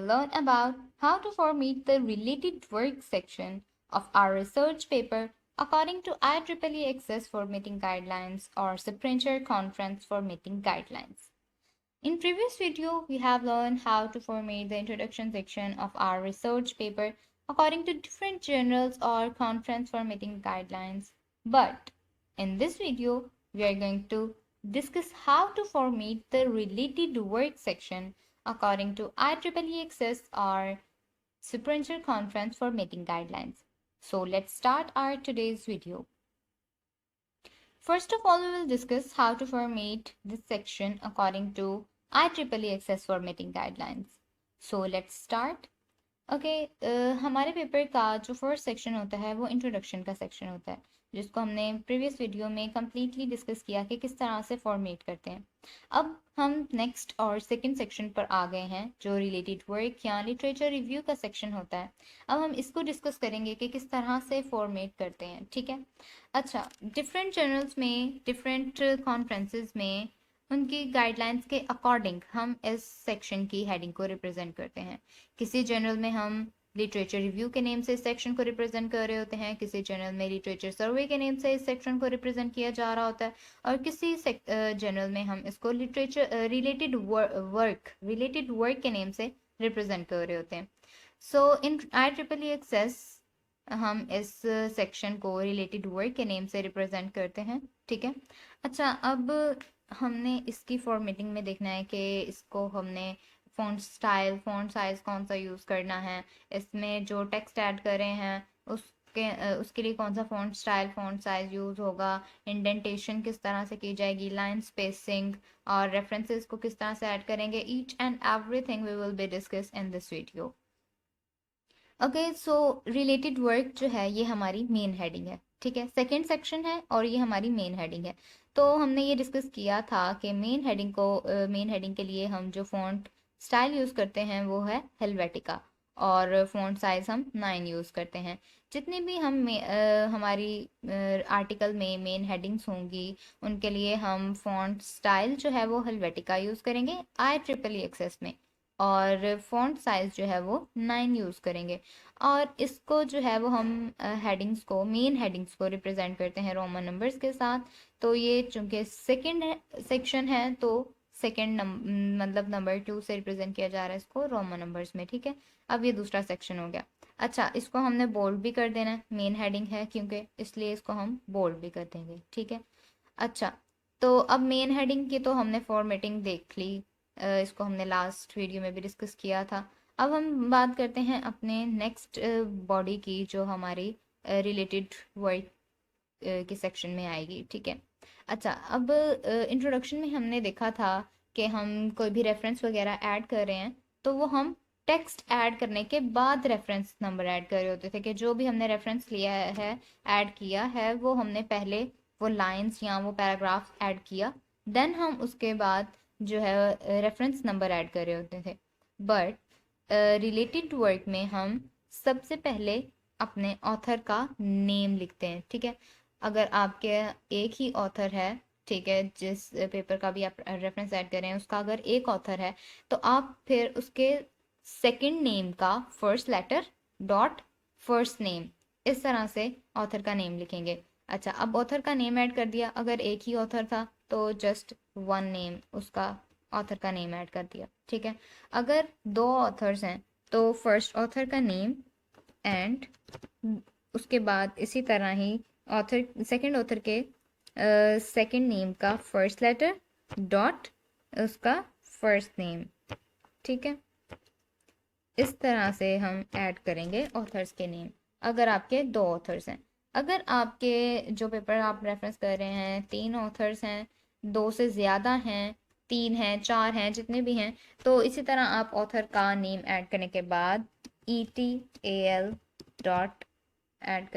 learn about how to format the related work section of our research paper according to IEEE Access Formatting Guidelines or Seprencher Conference Formatting Guidelines. In previous video, we have learned how to format the introduction section of our research paper according to different journals or conference formatting guidelines. But in this video, we are going to discuss how to format the related work section according to IEEE Access or Seprencher Conference Formatting Guidelines. So let's start our today's video. First of all, we will discuss how to format this section according to IEEE Access Formatting Guidelines. So let's start. Okay हमारे paper का जो first section होता है वो introduction का section होता है, जिसको हमने प्रीवियस वीडियो में कम्प्लीटली डिस्कस किया कि किस तरह से फॉर्मेट करते हैं। अब हम नेक्स्ट और सेकंड सेक्शन पर आ गए हैं, जो रिलेटेड वर्क या लिटरेचर रिव्यू का सेक्शन होता है। अब हम इसको डिस्कस करेंगे कि किस तरह से फॉर्मेट करते हैं, ठीक है। अच्छा, डिफरेंट जर्नल्स में, डिफरेंट कॉन्फ्रेंसेस में उनकी गाइडलाइंस के अकॉर्डिंग हम इस सेक्शन की हेडिंग को रिप्रेजेंट करते हैं। किसी जर्नल में हम लिटरेचर रिव्यू के नेम से इस सेक्शन को रिप्रेजेंट कर रहे होते हैं, किसी जर्नल में लिटरेचर सर्वे के नेम से इस सेक्शन को रिप्रेजेंट किया जा रहा होता है, और किसी जर्नल में हम इसको लिटरेचर रिलेटेड वर्क के नेम से रिप्रेजेंट कर रहे होते हैं। सो इन IEEE एक्सेस हम इस सेक्शन को रिलेटेड वर्क के नेम से रिप्रेजेंट करते हैं, ठीक है। अच्छा, अब हमने इसकी फॉर्मेटिंग में देखना है कि इसको हमने फ़ॉन्ट स्टाइल, फ़ॉन्ट साइज़ कौन सा यूज़ करना है, इसमें जो टेक्स्ट ऐड कर रहे हैं उसके लिए कौन सा font style, font size use होगा, इंडेंटेशन किस तरह से की जाएगी, लाइन स्पेसिंग और रेफरेंसेस को किस तरह से ऐड करेंगे। Each and everything we will be discuss in this video. Okay, so related work जो है ये हमारी मेन हेडिंग है, ठीक है। सेकेंड सेक्शन है और ये हमारी मेन हेडिंग है। तो हमने ये डिस्कस किया था कि मेन हेडिंग के लिए हम जो फ़ॉन्ट स्टाइल यूज़ करते हैं वो है हेल्वेटिका, और फ़ॉन्ट साइज़ हम 9 यूज़ करते हैं। जितनी भी हमारी आर्टिकल में मेन हेडिंग्स होंगी उनके लिए हम फ़ॉन्ट स्टाइल जो है वो हेल्वेटिका यूज़ करेंगे IEEE एक्सेस में, और फ़ॉन्ट साइज़ जो है वो 9 यूज़ करेंगे। और इसको जो है वो हम मेन हेडिंग्स को रिप्रेजेंट करते हैं रोमन नंबर्स के साथ। तो ये चूंकि सेकंड सेक्शन है तो सेकंड मतलब नंबर 2 से रिप्रेजेंट किया जा रहा है इसको रोमन नंबर्स में, ठीक है। अब ये दूसरा सेक्शन हो गया। अच्छा, इसको हमने बोल्ड भी कर देना है, मेन हेडिंग है क्योंकि, इसलिए इसको हम बोल्ड भी कर देंगे, ठीक है। अच्छा, तो अब मेन हेडिंग की तो हमने फॉर्मेटिंग देख ली, इसको हमने लास्ट वीडियो में भी डिस्कस किया था। अब हम बात करते हैं अपने नेक्स्ट बॉडी की, जो हमारी रिलेटेड वर्क के सेक्शन में आएगी, ठीक है। अच्छा, अब इंट्रोडक्शन में हमने देखा था कि हम कोई भी रेफरेंस वगैरह ऐड कर रहे हैं तो वो हम टेक्स्ट ऐड करने के बाद रेफरेंस नंबर ऐड कर रहे होते थे, कि जो भी हमने रेफरेंस लिया है, ऐड किया है, वो हमने पहले वो लाइंस या वो पैराग्राफ ऐड किया, देन हम उसके बाद जो है रेफरेंस नंबर ऐड कर रहे होते थे। बट रिलेटेड वर्क में हम सबसे पहले अपने ऑथर का नेम लिखते हैं, ठीक है। अगर आपके एक ही ऑथर है, ठीक है, जिस पेपर का भी आप रेफरेंस ऐड कर रहे हैं उसका अगर एक ऑथर है, तो आप फिर उसके सेकंड नेम का first letter dot first name, इस तरह से ऑथर का नेम लिखेंगे। अच्छा, अब ऑथर का नेम ऐड कर दिया, अगर एक ही ऑथर था तो जस्ट वन नेम, उसका ऑथर का नेम ऐड कर दिया, ठीक है। अगर दो ऑथर्स हैं तो फर्स्ट ऑथर का नेम एंड उसके बाद इसी तरह ही ऑथर सेकंड ऑथर के सेकंड नेम का फर्स्ट लेटर डॉट उसका फर्स्ट नेम, ठीक है। इस तरह से हम ऐड करेंगे ऑथर्स के नेम अगर आपके दो ऑथर्स हैं। अगर आपके जो पेपर आप रेफरेंस कर रहे हैं 3 ऑथर्स हैं, 2 से ज़्यादा हैं, 3 हैं, 4 हैं, जितने भी हैं, तो इसी तरह आप ऑथर का नेम ऐड करने के बाद ETAL डॉट ऐड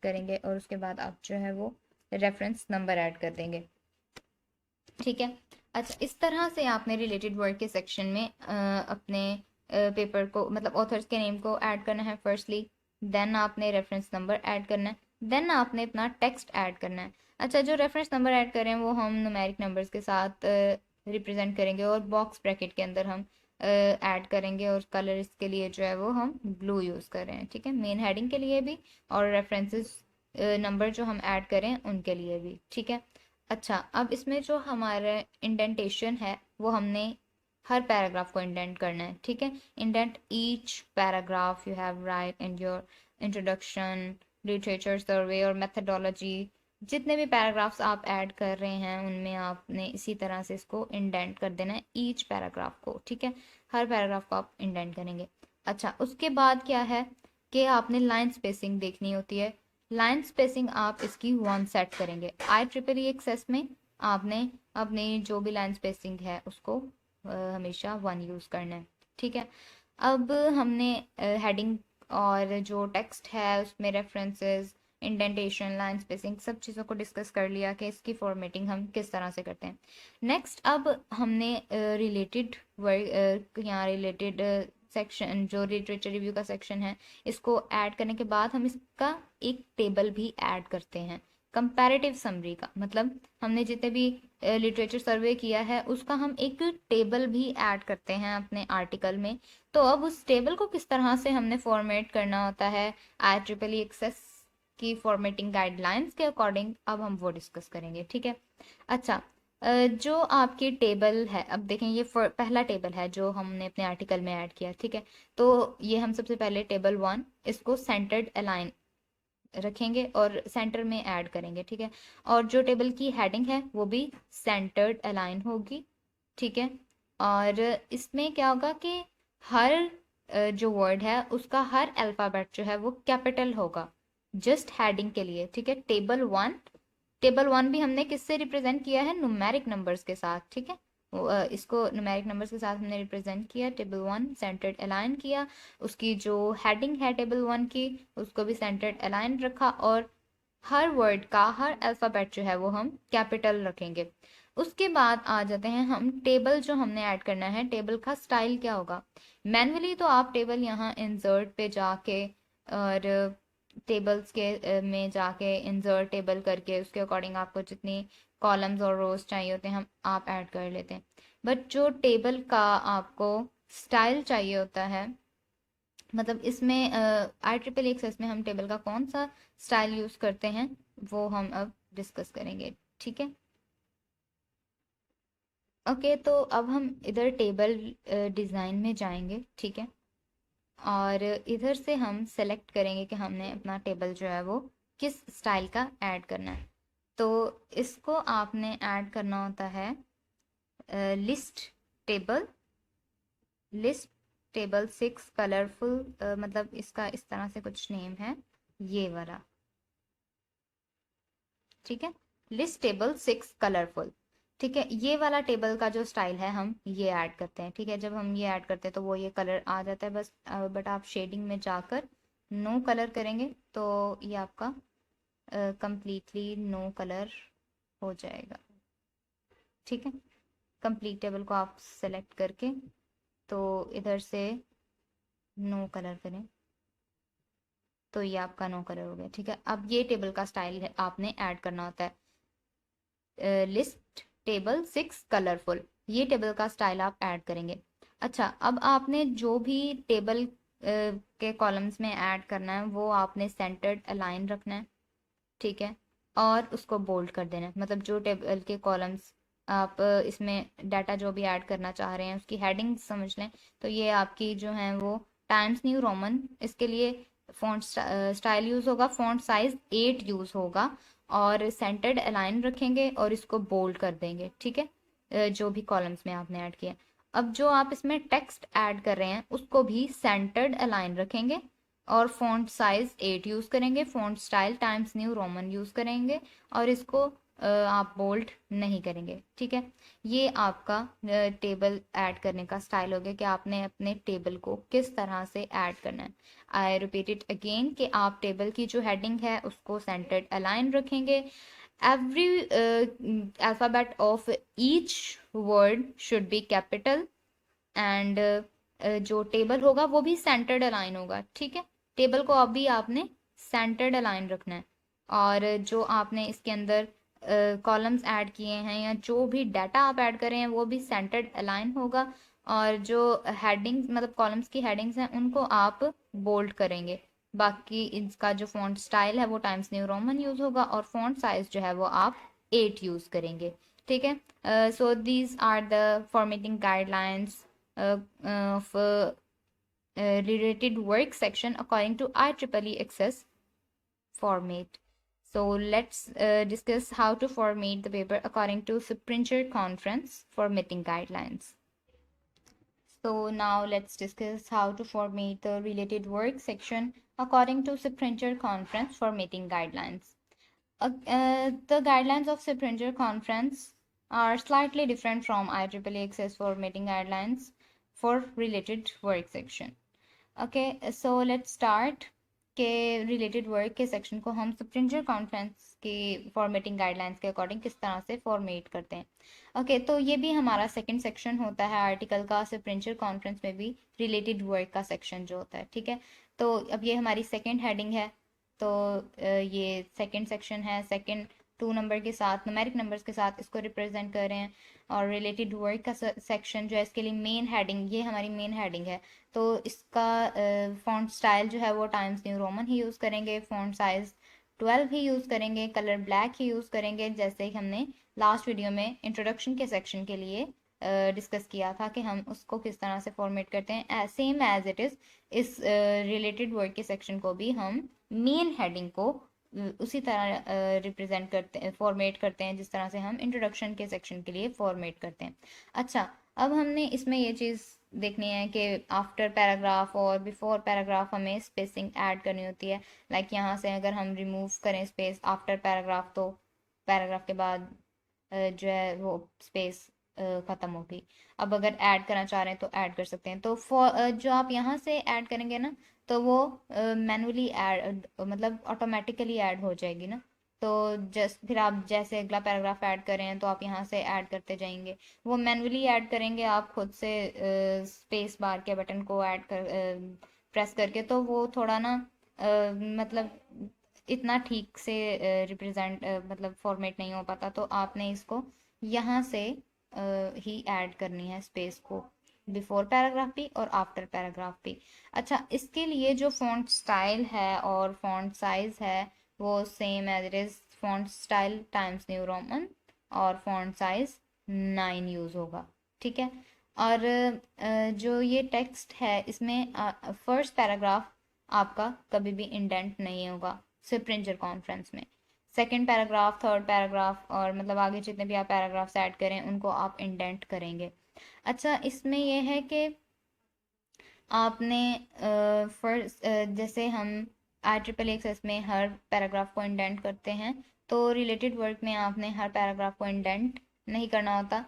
करेंगे और उसके बाद आप जो है वो रेफरेंस नंबर ऐड कर देंगे, ठीक है। अच्छा, इस तरह से आपने रिलेटेड वर्क के सेक्शन में अपने पेपर को, मतलब ऑथर्स के नेम को ऐड करना है फर्स्टली, देन आपने रेफरेंस नंबर ऐड करना है, देन आपने अपना टेक्स्ट ऐड करना है। अच्छा, जो रेफरेंस नंबर ऐड करें वो हम न्यूमेरिक नंबर्स के साथ रिप्रेजेंट करेंगे और बॉक्स ब्रैकेट के अंदर हम ऐड करेंगे और कलर इसके लिए जो है वो हम ब्लू यूज़ कर रहे हैं, ठीक है, मेन हेडिंग के लिए भी और रेफरेंसेस नंबर जो हम ऐड करें उनके लिए भी, ठीक है। अच्छा, अब इसमें जो हमारा इंडेंटेशन है वो हमने हर पैराग्राफ को इंडेंट करना है, ठीक है। Indent each paragraph you have write in your introduction, literature survey और मेथडोलॉजी। जितने भी पैराग्राफ्स आप ऐड कर रहे हैं उनमें आपने इसी तरह से इसको इंडेंट कर देना है, ईच पैराग्राफ को, ठीक है। हर पैराग्राफ को आप इंडेंट करेंगे। अच्छा, उसके बाद क्या है कि आपने लाइन स्पेसिंग देखनी होती है। लाइन स्पेसिंग आप इसकी 1 सेट करेंगे। IEEE एक्सेस में आपने अपनी जो भी लाइन स्पेसिंग है उसको हमेशा 1 यूज़ करना है, ठीक है। अब हमने हेडिंग और जो टेक्स्ट है उसमें रेफरेंसेस, इंडेंटेशन, लाइन स्पेसिंग सब चीज़ों को डिस्कस कर लिया कि इसकी फॉर्मेटिंग हम किस तरह से करते हैं। नेक्स्ट अब हमने रिलेटेड वर्ड, यहाँ रिलेटेड सेक्शन जो लिटरेचर रिव्यू का सेक्शन है इसको ऐड करने के बाद हम इसका एक टेबल भी ऐड करते हैं, कंपैरेटिव समरी का। मतलब हमने जितने भी लिटरेचर सर्वे किया है उसका हम एक टेबल भी ऐड करते हैं अपने आर्टिकल में। तो अब उस टेबल को किस तरह से हमने फॉर्मेट करना होता है IEEE एक्सेस की फॉर्मेटिंग गाइडलाइंस के अकॉर्डिंग, अब हम वो डिस्कस करेंगे, ठीक है। अच्छा, जो आपकी टेबल है, अब देखें ये पहला टेबल है जो हमने अपने आर्टिकल में ऐड किया, ठीक है। तो ये हम सबसे पहले टेबल 1 इसको सेंटर्ड अलाइन रखेंगे और सेंटर में ऐड करेंगे, ठीक है। और जो टेबल की हेडिंग है वो भी सेंटर्ड अलाइन होगी, ठीक है। और इसमें क्या होगा कि हर जो वर्ड है उसका हर अल्फ़ाबेट जो है वो कैपिटल होगा, जस्ट हेडिंग के लिए, ठीक है। टेबल 1 भी हमने किससे रिप्रेजेंट किया है, न्यूमेरिक नंबर्स के साथ, ठीक है। इसको न्यूमेरिक नंबर्स के साथ हमने रिप्रेजेंट किया, टेबल 1 सेंटर्ड अलाइन किया। उसकी जो हेडिंग है टेबल 1 की उसको भी सेंटर्ड अलाइन रखा और हर वर्ड का हर अल्फ़ाबेट जो है वो हम कैपिटल रखेंगे। उसके बाद आ जाते हैं हम टेबल जो हमने ऐड करना है, टेबल का स्टाइल क्या होगा। मैनुअली तो आप टेबल यहाँ इंसर्ट पे जाके और टेबल्स के में जाके इंसर्ट टेबल करके उसके अकॉर्डिंग आपको जितनी कॉलम्स और रोज चाहिए होते हैं हम आप ऐड कर लेते हैं। बट जो टेबल का आपको स्टाइल चाहिए होता है, मतलब इसमें IEEE एक्सेस में हम टेबल का कौन सा स्टाइल यूज़ करते हैं वो हम अब डिस्कस करेंगे, ठीक है। ओके, तो अब हम इधर टेबल डिज़ाइन में जाएंगे, ठीक है। और इधर से हम सेलेक्ट करेंगे कि हमने अपना टेबल जो है वो किस स्टाइल का ऐड करना है। तो इसको आपने ऐड करना होता है list table, list table 6 colourful, मतलब इसका इस तरह से कुछ नेम है ये वाला, ठीक है। लिस्ट टेबल 6 कलरफुल, ठीक है। ये वाला टेबल का जो स्टाइल है हम ये ऐड करते हैं, ठीक है। जब हम ये ऐड करते हैं तो वो ये कलर आ जाता है बस, बट आप शेडिंग में जाकर नो कलर करेंगे तो ये आपका कंप्लीटली नो कलर हो जाएगा, ठीक है। कंप्लीट टेबल को आप सेलेक्ट करके तो इधर से नो कलर करें तो ये आपका नो कलर हो गया, ठीक है। अब ये टेबल का स्टाइल है आपने ऐड करना होता है, लिस्ट टेबल 6 कलरफुल, ये टेबल का स्टाइल आप ऐड करेंगे। अच्छा, अब आपने जो भी टेबल के कॉलम्स में ऐड करना है वो आपने सेंटर्ड अलाइन रखना है, ठीक है। और उसको बोल्ड कर देना है, मतलब जो टेबल के कॉलम्स आप इसमें डाटा जो भी ऐड करना चाह रहे हैं उसकी हेडिंग समझ लें। तो ये आपकी जो है वो टाइम्स न्यू रोमन, इसके लिए फॉन्ट स्टाइल यूज़ होगा, फॉन्ट साइज 8 यूज़ होगा और सेंटर्ड अलाइन रखेंगे और इसको बोल्ड कर देंगे, ठीक है। जो भी कॉलम्स में आपने ऐड किया। अब जो आप इसमें टेक्स्ट ऐड कर रहे हैं उसको भी सेंटर्ड अलाइन रखेंगे और फॉन्ट साइज 8 यूज़ करेंगे, font style Times New Roman use करेंगे और इसको आप बोल्ड नहीं करेंगे, ठीक है। ये आपका टेबल ऐड करने का स्टाइल हो गया कि आपने अपने टेबल को किस तरह से ऐड करना है। आई रिपीट इट अगेन कि आप टेबल की जो हेडिंग है उसको सेंटर्ड अलाइन रखेंगे। Every alphabet of each word should be capital and जो टेबल होगा वो भी सेंटर्ड अलाइन होगा, ठीक है। टेबल को अभी आपने सेंटर्ड अलाइन रखना है और जो आपने इसके अंदर कॉलम्स ऐड किए हैं या जो भी डाटा आप ऐड कर रहे हैं वो भी सेंटर्ड अलाइन होगा और जो हेडिंग्स मतलब कॉलम्स की हेडिंग्स हैं उनको आप बोल्ड करेंगे। बाकी इसका जो फॉन्ट स्टाइल है वो टाइम्स न्यू रोमन यूज होगा और फॉन्ट साइज जो है वो आप 8 यूज करेंगे। ठीक है। So these are the formatting guidelines of related work section according to IEEE access format. So let's discuss how to format the paper according to Sprinter Conference formatting guidelines. So now let's discuss how to format the related work section according to Sprinter Conference formatting guidelines. The guidelines of Sprinter Conference are slightly different from IEEE access formatting guidelines for related work section. Okay so let's start के related work के section को हम sprinter conference की formatting guidelines के according किस तरह से format करते हैं। ओके तो ये भी हमारा सेकंड सेक्शन होता है आर्टिकल का। स्प्रिंटर कॉन्फ्रेंस में भी रिलेटेड वर्क का सेक्शन जो होता है, ठीक है। तो अब ये हमारी सेकंड हेडिंग है। तो ये सेकंड सेक्शन है। सेकंड 2 नंबर के साथ न्यूमेरिक नंबर्स के साथ इसको रिप्रेजेंट कर रहे हैं। और रिलेटेड वर्क का सेक्शन जो है इसके लिए मेन हेडिंग, ये हमारी मेन हेडिंग है। तो इसका फॉन्ट स्टाइल जो है वो टाइम्स न्यू रोमन ही यूज़ करेंगे। फॉन्ट साइज 12 ही यूज़ करेंगे। कलर ब्लैक ही यूज़ करेंगे, जैसे कि हमने लास्ट वीडियो में इंट्रोडक्शन के सेक्शन के लिए डिस्कस किया था कि हम उसको किस तरह से फॉर्मेट करते हैं। सेम एज इट इज़ इस रिलेटेड वर्क के सेक्शन को भी हम मेन हेडिंग को उसी तरह रिप्रेजेंट करते हैं, फॉर्मेट करते हैं जिस तरह से हम इंट्रोडक्शन के सेक्शन के लिए फॉर्मेट करते हैं। अच्छा, अब हमने इसमें ये चीज़ देखनी है कि आफ्टर पैराग्राफ और बिफोर पैराग्राफ हमें स्पेसिंग ऐड करनी होती है। लाइक यहाँ से अगर हम रिमूव करें स्पेस आफ्टर पैराग्राफ तो पैराग्राफ के बाद जो है वो स्पेस ख़त्म होगी। अब अगर ऐड करना चाह रहे हैं तो ऐड कर सकते हैं। तो जो आप यहाँ से ऐड करेंगे ना तो वो मैनुअली ऐड मतलब ऑटोमेटिकली ऐड हो जाएगी ना। तो जस्ट फिर आप जैसे अगला पैराग्राफ ऐड करें तो आप यहाँ से ऐड करते जाएंगे। वो मैनुअली ऐड करेंगे आप खुद से स्पेस बार के बटन को ऐड कर प्रेस करके, तो वो थोड़ा ना मतलब इतना ठीक से रिप्रेजेंट मतलब फॉर्मेट नहीं हो पाता। तो आपने इसको यहाँ से ही ऐड करनी है स्पेस को, बिफोर पैराग्राफ भी और आफ्टर पैराग्राफ भी। अच्छा, इसके लिए जो फॉन्ट स्टाइल है और फॉन्ट साइज है वो same as it is. Font style Times New Roman और फॉन्ट साइज 9 यूज होगा, ठीक है। और जो ये टेक्स्ट है इसमें फर्स्ट पैराग्राफ आपका कभी भी इंडेंट नहीं होगा स्प्रिंटर कॉन्फ्रेंस में। सेकंड पैराग्राफ, थर्ड पैराग्राफ और मतलब आगे जितने भी आप पैराग्राफ्स ऐड करें उनको आप इंडेंट करेंगे। अच्छा, इसमें यह है कि आपने फर्स्ट जैसे हम IEEE एक्सेस में हर पैराग्राफ को इंडेंट करते हैं, तो रिलेटेड वर्क में आपने हर पैराग्राफ को इंडेंट नहीं करना होता।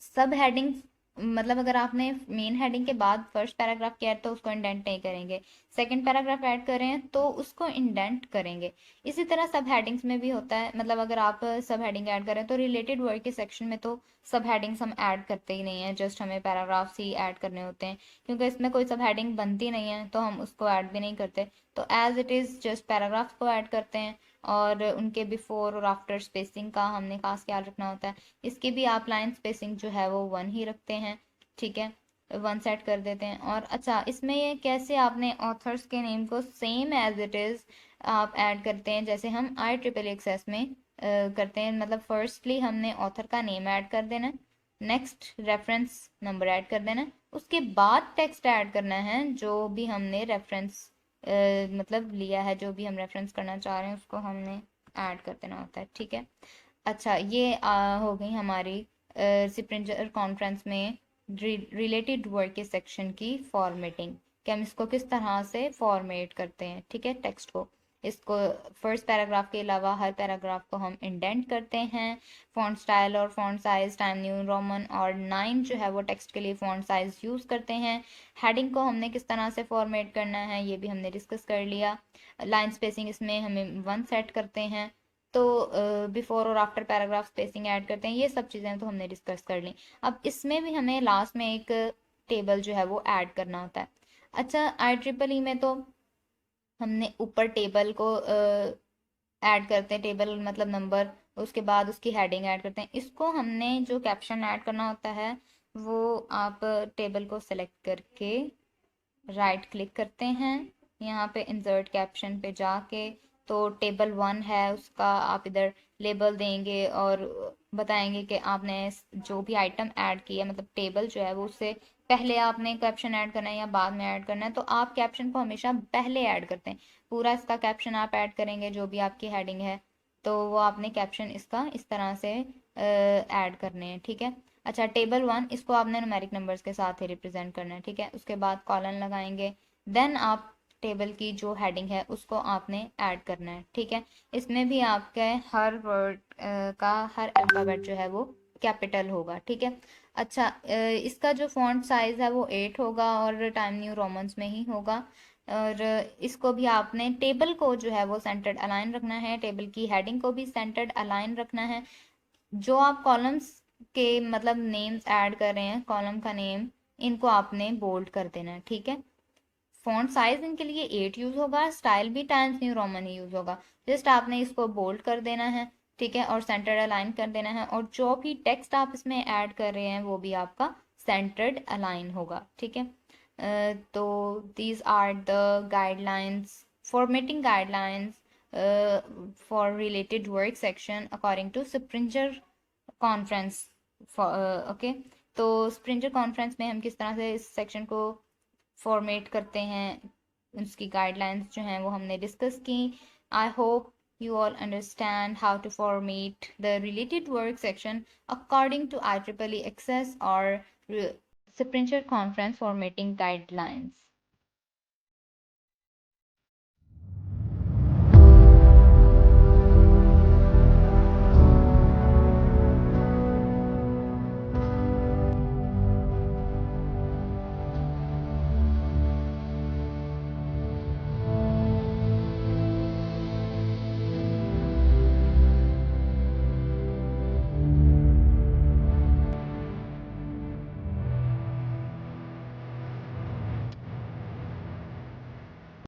सब हेडिंग्स मतलब अगर आपने मेन हेडिंग के बाद फर्स्ट पैराग्राफ किया है तो उसको इंडेंट नहीं करेंगे। सेकंड पैराग्राफ ऐड कर रहे हैं तो उसको इंडेंट करेंगे। इसी तरह सब हेडिंग्स में भी होता है। मतलब अगर आप सब हेडिंग ऐड करें तो रिलेटेड वर्ड के सेक्शन में तो सब हेडिंग्स हम ऐड करते ही नहीं है, जस्ट हमें पैराग्राफ्स ही ऐड करने होते हैं। क्योंकि इसमें कोई सब हेडिंग बनती नहीं है तो हम उसको ऐड भी नहीं करते। तो as it is just paragraphs को ऐड करते हैं। और उनके बिफोर और आफ्टर स्पेसिंग का हमने खास ख्याल रखना होता है। इसकी भी आप लाइन स्पेसिंग जो है वो 1 ही रखते हैं, ठीक है, 1 सेट कर देते हैं। और अच्छा, इसमें ये कैसे आपने ऑथर्स के नेम को सेम एज इट इज़ आप ऐड करते हैं जैसे हम IEEE एक्सेस में करते हैं। मतलब फर्स्टली हमने ऑथर का नेम ऐड कर देना है, नेक्स्ट रेफरेंस नंबर ऐड कर देना है, उसके बाद टेक्स्ट ऐड करना है जो भी हमने रेफरेंस मतलब लिया है, जो भी हम रेफरेंस करना चाह रहे हैं उसको हमने ऐड कर देना होता है, ठीक है। अच्छा, ये हो गई हमारी स्प्रिंटर कॉन्फ्रेंस में रिलेटेड वर्ड के सेक्शन की फॉर्मेटिंग कि हम इसको किस तरह से फॉर्मेट करते हैं, ठीक है, टेक्स्ट को। इसको फर्स्ट पैराग्राफ के अलावा हर पैराग्राफ को हम इंडेंट करते हैं। फॉन्ट स्टाइल और font size time new Roman और 9 जो है वो टेक्स्ट के लिए फॉन्ट साइज यूज़ करते हैं। हेडिंग को हमने किस तरह से फॉर्मेट करना है ये भी हमने डिस्कस कर लिया। लाइन स्पेसिंग इसमें हमें 1 सेट करते हैं। तो बिफोर और आफ्टर पैराग्राफ स्पेसिंग ऐड करते हैं। ये सब चीज़ें तो हमने डिस्कस कर ली। अब इसमें भी हमें लास्ट में एक टेबल जो है वो ऐड करना होता है। अच्छा, IEEE में तो हमने ऊपर टेबल को ऐड करते हैं, टेबल मतलब नंबर, उसके बाद उसकी हेडिंग ऐड करते हैं। इसको हमने जो कैप्शन ऐड करना होता है वो आप टेबल को सेलेक्ट करके राइट क्लिक करते हैं, यहाँ पे इंसर्ट कैप्शन पे जाके तो टेबल 1 है उसका आप इधर लेबल देंगे और बताएंगे कि आपने जो भी आइटम ऐड किया मतलब टेबल जो है वो उससे पहले आपने कैप्शन ऐड करना है या बाद में ऐड करना है। तो आप कैप्शन को हमेशा पहले ऐड करते हैं, पूरा इसका कैप्शन आप ऐड करेंगे जो भी आपकी हेडिंग है, तो वो आपने कैप्शन इसका इस तरह से ऐड करने हैं, ठीक है। अच्छा, टेबल 1 इसको आपने न्यूमेरिक नंबर्स के साथ ही रिप्रेजेंट करना है, ठीक है। उसके बाद कॉलन लगाएंगे, देन आप टेबल की जो हेडिंग है उसको आपने ऐड करना है, ठीक है। इसमें भी आपके हर वर्ड का हर अल्फ़ाबेट जो है वो कैपिटल होगा, ठीक है। अच्छा, इसका जो फॉन्ट साइज है वो 8 होगा और टाइम न्यू रोमन्स में ही होगा। और इसको भी आपने टेबल को जो है वो सेंटर्ड अलाइन रखना है, टेबल की हेडिंग को भी सेंटर्ड अलाइन रखना है। जो आप कॉलम्स के मतलब नेम्स ऐड कर रहे हैं, कॉलम का नेम, इनको आपने बोल्ड कर देना है, ठीक है। फॉन्ट साइज इनके लिए 8 यूज होगा, स्टाइल भी टाइम्स न्यू रोमन ही यूज होगा। जस्ट आपने इसको बोल्ड कर देना है, ठीक है, और सेंटर्ड अलाइन कर देना है, और जो भी टेक्स्ट आप इसमें ऐड कर रहे हैं वो भी आपका सेंटर्ड अलाइन होगा, ठीक है। तो these are the guidelines, formatting guidelines for related work section according to Springer conference okay. तो स्प्रिंटर कॉन्फ्रेंस में हम किस तरह से इस सेक्शन को फॉर्मेट करते हैं, उसकी गाइडलाइंस जो हैं वो हमने डिस्कस की। I hope you all understand how to format the related work section according to IEEE access or Sprinter conference formatting guidelines.